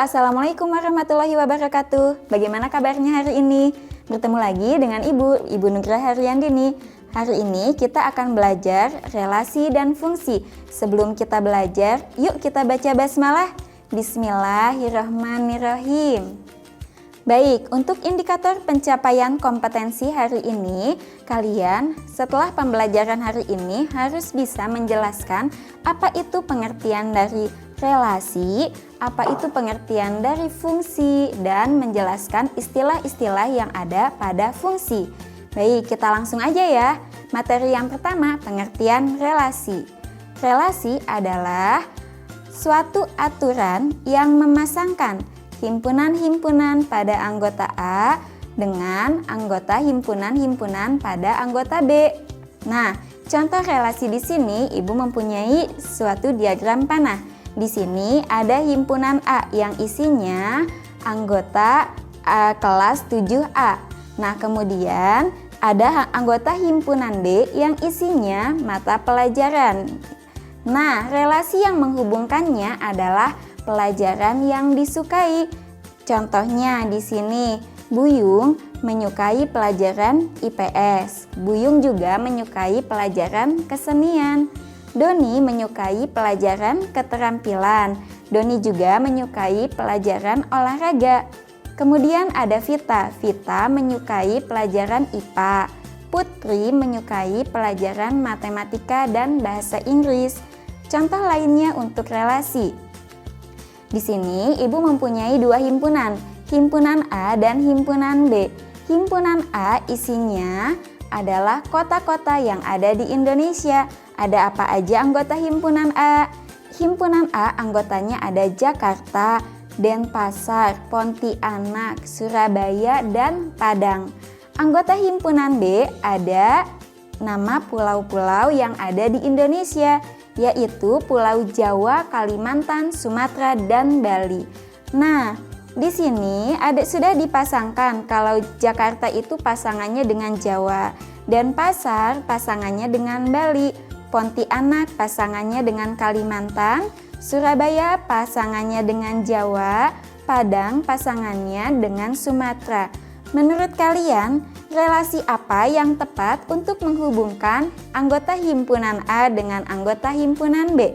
Assalamualaikum warahmatullahi wabarakatuh. Bagaimana kabarnya hari ini? Bertemu lagi dengan Ibu Nugrah Haryandini. Hari ini kita akan belajar relasi dan fungsi. Sebelum kita belajar, yuk kita baca basmalah. Bismillahirrahmanirrahim. Baik, untuk indikator pencapaian kompetensi hari ini, kalian setelah pembelajaran hari ini harus bisa menjelaskan apa itu pengertian dari relasi, apa itu pengertian dari fungsi, dan menjelaskan istilah-istilah yang ada pada fungsi. Baik, kita langsung aja ya. Materi yang pertama, pengertian relasi. Relasi adalah suatu aturan yang memasangkan himpunan-himpunan pada anggota A dengan anggota himpunan-himpunan pada anggota B. Nah, contoh relasi di sini Ibu mempunyai suatu diagram panah. Di sini ada himpunan A yang isinya anggota kelas 7A. Nah, kemudian ada anggota himpunan B yang isinya mata pelajaran. Nah, relasi yang menghubungkannya adalah pelajaran yang disukai. Contohnya di sini, Buyung menyukai pelajaran IPS. Buyung juga menyukai pelajaran kesenian. Doni menyukai pelajaran keterampilan. Doni juga menyukai pelajaran olahraga. Kemudian ada Vita. Vita menyukai pelajaran IPA. Putri menyukai pelajaran matematika dan bahasa Inggris. Contoh lainnya untuk relasi. Di sini Ibu mempunyai dua himpunan, himpunan A dan himpunan B. Himpunan A isinya adalah kota-kota yang ada di Indonesia. Ada apa aja anggota himpunan A? Himpunan A anggotanya ada Jakarta, Denpasar, Pontianak, Surabaya, dan Padang. Anggota himpunan B ada nama pulau-pulau yang ada di Indonesia, yaitu Pulau Jawa, Kalimantan, Sumatera, dan Bali. Nah, di sini sudah dipasangkan kalau Jakarta itu pasangannya dengan Jawa, Denpasar pasangannya dengan Bali, Pontianak pasangannya dengan Kalimantan, Surabaya pasangannya dengan Jawa, Padang pasangannya dengan Sumatera. Menurut kalian, relasi apa yang tepat untuk menghubungkan anggota himpunan A dengan anggota himpunan B?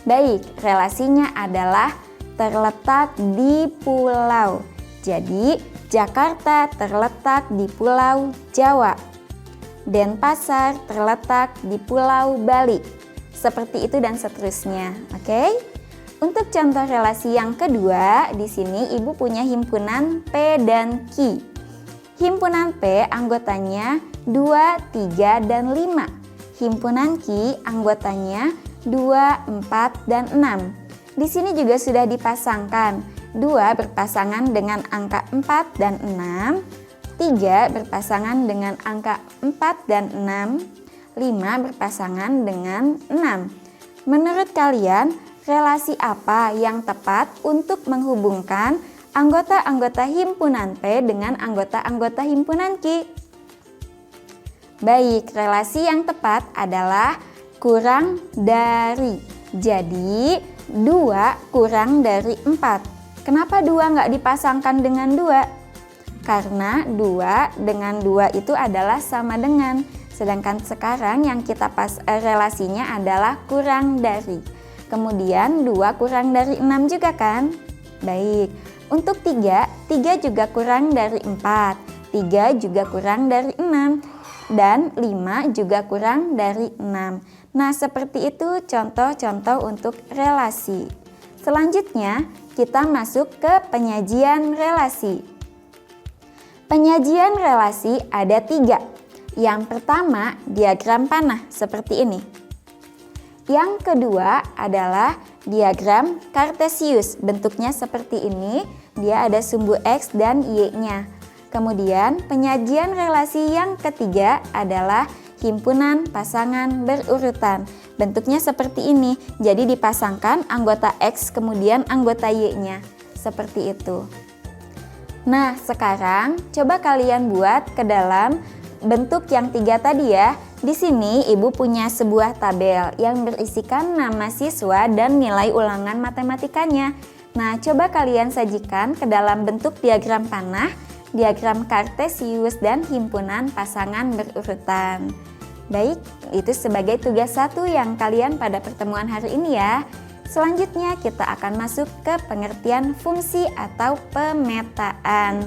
Baik, relasinya adalah terletak di pulau. Jadi, Jakarta terletak di Pulau Jawa. Denpasar terletak di Pulau Bali. Seperti itu dan seterusnya. Oke? Untuk contoh relasi yang kedua, di sini Ibu punya himpunan P dan Q. Himpunan P anggotanya 2, 3, dan 5. Himpunan Q anggotanya 2, 4, dan 6. Di sini juga sudah dipasangkan. 2 berpasangan dengan angka 4 dan 6. 3 berpasangan dengan angka 4 dan 6. 5 berpasangan dengan 6. Menurut kalian, relasi apa yang tepat untuk menghubungkan anggota-anggota himpunan P dengan anggota-anggota himpunan Q? Baik, relasi yang tepat adalah kurang dari. Jadi, 2 kurang dari 4. Kenapa 2 nggak dipasangkan dengan 2? Karena 2 dengan 2 itu adalah sama dengan. Sedangkan sekarang yang kita relasinya adalah kurang dari. Kemudian 2 kurang dari 6 juga kan? Baik, untuk 3 juga kurang dari 4, 3 juga kurang dari 6, dan 5 juga kurang dari 6. Nah, seperti itu contoh-contoh untuk relasi. Selanjutnya, kita masuk ke penyajian relasi. Penyajian relasi ada 3. Yang pertama, diagram panah seperti ini. Yang kedua adalah diagram kartesius, bentuknya seperti ini, dia ada sumbu X dan Y-nya. Kemudian penyajian relasi yang ketiga adalah himpunan pasangan berurutan, bentuknya seperti ini, jadi dipasangkan anggota X kemudian anggota Y-nya, seperti itu. Nah, sekarang coba kalian buat ke dalam bentuk yang 3 tadi ya. Di sini Ibu punya sebuah tabel yang berisikan nama siswa dan nilai ulangan matematikanya. Nah, coba kalian sajikan ke dalam bentuk diagram panah, diagram kartesius, dan himpunan pasangan berurutan. Baik, itu sebagai tugas 1 yang kalian pada pertemuan hari ini ya. Selanjutnya kita akan masuk ke pengertian fungsi atau pemetaan.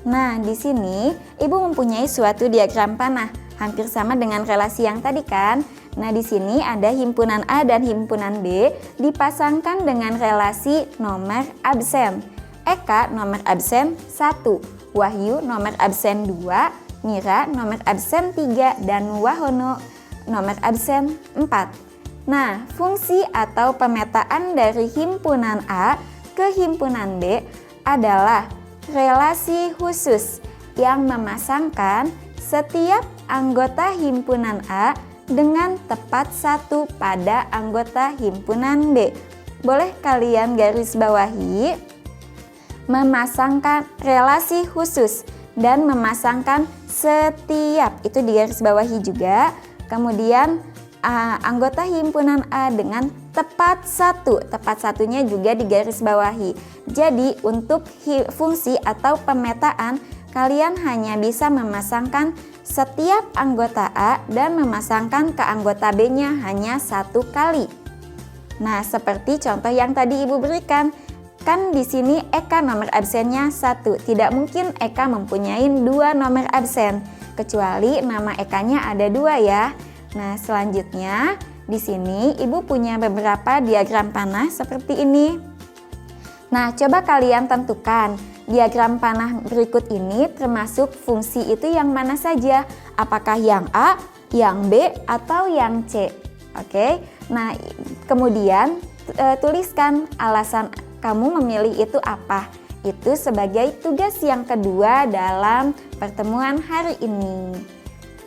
Nah, di sini Ibu mempunyai suatu diagram panah, hampir sama dengan relasi yang tadi kan? Nah, di sini ada himpunan A dan himpunan B dipasangkan dengan relasi nomor absen. Eka nomor absen 1, Wahyu nomor absen 2, Mira nomor absen 3, dan Wahono nomor absen 4. Nah, fungsi atau pemetaan dari himpunan A ke himpunan B adalah relasi khusus yang memasangkan setiap anggota himpunan A dengan tepat satu pada anggota himpunan B. Boleh kalian garis bawahi memasangkan relasi khusus dan memasangkan setiap, itu di garis bawahi juga. Kemudian anggota himpunan A dengan tepat satu, tepat satunya juga di garis bawahi. Jadi untuk fungsi atau pemetaan kalian hanya bisa memasangkan setiap anggota A dan memasangkan ke anggota B-nya hanya 1 kali. Nah, seperti contoh yang tadi Ibu berikan. Kan di sini Eka nomor absennya 1. Tidak mungkin Eka mempunyai 2 nomor absen, kecuali nama Ekanya ada 2 ya. Nah, selanjutnya di sini Ibu punya beberapa diagram panah seperti ini. Nah, coba kalian tentukan diagram panah berikut ini termasuk fungsi itu yang mana saja? Apakah yang A, yang B, atau yang C? Oke. Nah, kemudian tuliskan alasan kamu memilih itu apa. Itu sebagai tugas yang kedua dalam pertemuan hari ini.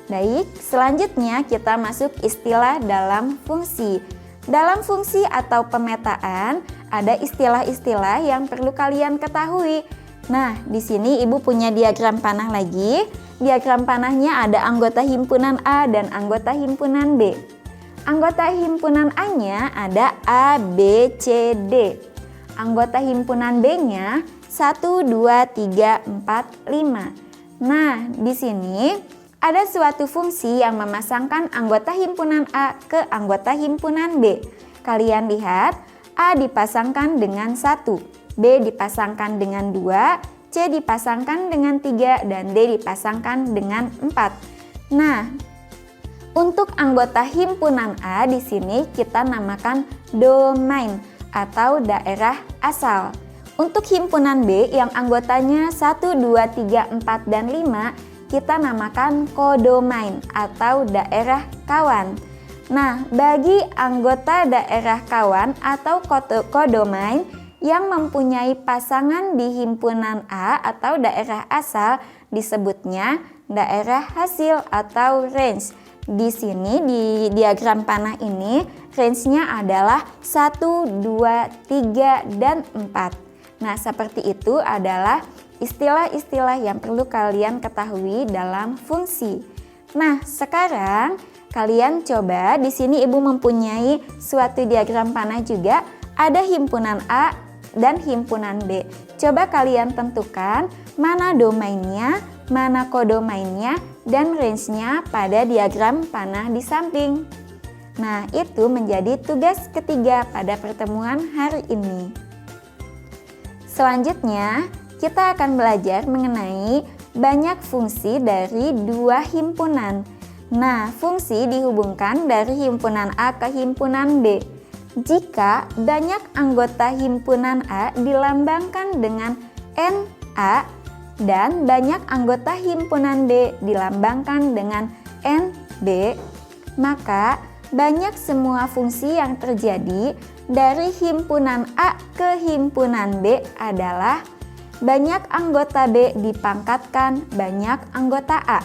Baik, selanjutnya kita masuk istilah dalam fungsi. Dalam fungsi atau pemetaan ada istilah-istilah yang perlu kalian ketahui. Nah, di sini Ibu punya diagram panah lagi. Diagram panahnya ada anggota himpunan A dan anggota himpunan B. Anggota himpunan A-nya ada A, B, C, D. Anggota himpunan B-nya 1, 2, 3, 4, 5. Nah, di sini ada suatu fungsi yang memasangkan anggota himpunan A ke anggota himpunan B. Kalian lihat, A dipasangkan dengan 1. B dipasangkan dengan 2, C dipasangkan dengan 3, dan D dipasangkan dengan 4. Nah, untuk anggota himpunan A di sini kita namakan domain atau daerah asal. Untuk himpunan B yang anggotanya 1, 2, 3, 4, dan 5 kita namakan kodomain atau daerah kawan. Nah, bagi anggota daerah kawan atau kodomain yang mempunyai pasangan di himpunan A atau daerah asal disebutnya daerah hasil atau range. Di sini di diagram panah ini range-nya adalah 1, 2, 3, dan 4. Nah, seperti itu adalah istilah-istilah yang perlu kalian ketahui dalam fungsi. Nah, sekarang kalian coba di sini Ibu mempunyai suatu diagram panah juga, ada himpunan A dan himpunan B. Coba kalian tentukan mana domainnya, mana kodomainnya, dan range-nya pada diagram panah di samping. Nah, itu menjadi tugas ketiga pada pertemuan hari ini. Selanjutnya, kita akan belajar mengenai banyak fungsi dari 2 himpunan. Nah, fungsi dihubungkan dari himpunan A ke himpunan B. Jika banyak anggota himpunan A dilambangkan dengan NA dan banyak anggota himpunan B dilambangkan dengan NB, maka banyak semua fungsi yang terjadi dari himpunan A ke himpunan B adalah banyak anggota B dipangkatkan banyak anggota A.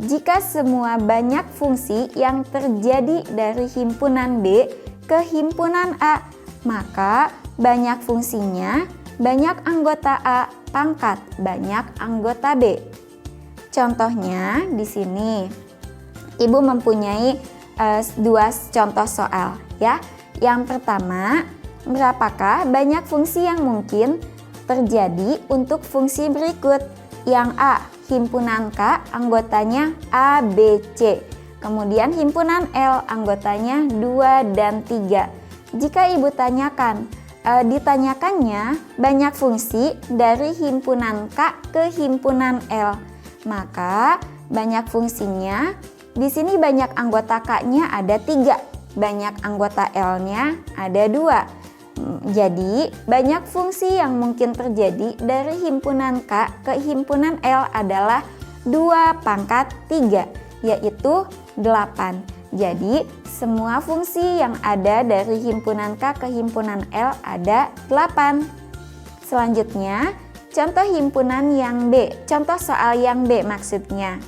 Jika semua banyak fungsi yang terjadi dari himpunan B ke himpunan A, maka banyak fungsinya banyak anggota A pangkat banyak anggota B. Contohnya di sini Ibu mempunyai 2 contoh soal ya. Yang pertama, Berapakah banyak fungsi yang mungkin terjadi untuk fungsi berikut? Yang A, himpunan K anggotanya A, B, C. Kemudian himpunan L anggotanya 2 dan 3. Jika Ibu ditanyakannya banyak fungsi dari himpunan K ke himpunan L, maka banyak fungsinya di sini banyak anggota K-nya ada 3, banyak anggota L-nya ada 2. Jadi, banyak fungsi yang mungkin terjadi dari himpunan K ke himpunan L adalah 2 pangkat 3, yaitu 8. Jadi, semua fungsi yang ada dari himpunan K ke himpunan L ada 8. Selanjutnya, contoh himpunan yang B. Contoh soal yang B maksudnya.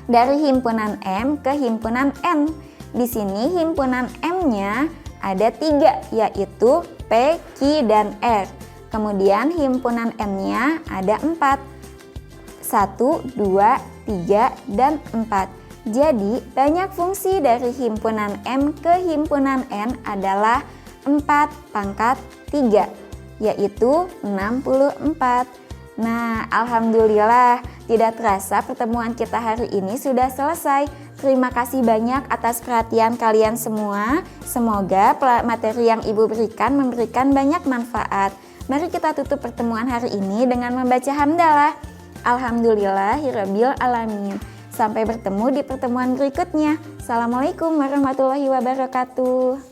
Dari himpunan M ke himpunan N. Di sini himpunan M-nya ada 3, yaitu P, Q, dan R. Kemudian himpunan N-nya ada 4. 1, 2, 3, dan 4. Jadi banyak fungsi dari himpunan M ke himpunan N adalah 4 pangkat 3, yaitu 64. Nah, alhamdulillah tidak terasa pertemuan kita hari ini sudah selesai. Terima kasih banyak atas perhatian kalian semua. Semoga materi yang Ibu berikan memberikan banyak manfaat. Mari kita tutup pertemuan hari ini dengan membaca hamdalah. Alhamdulillahirabbil alamin. Sampai bertemu di pertemuan berikutnya. Assalamualaikum warahmatullahi wabarakatuh.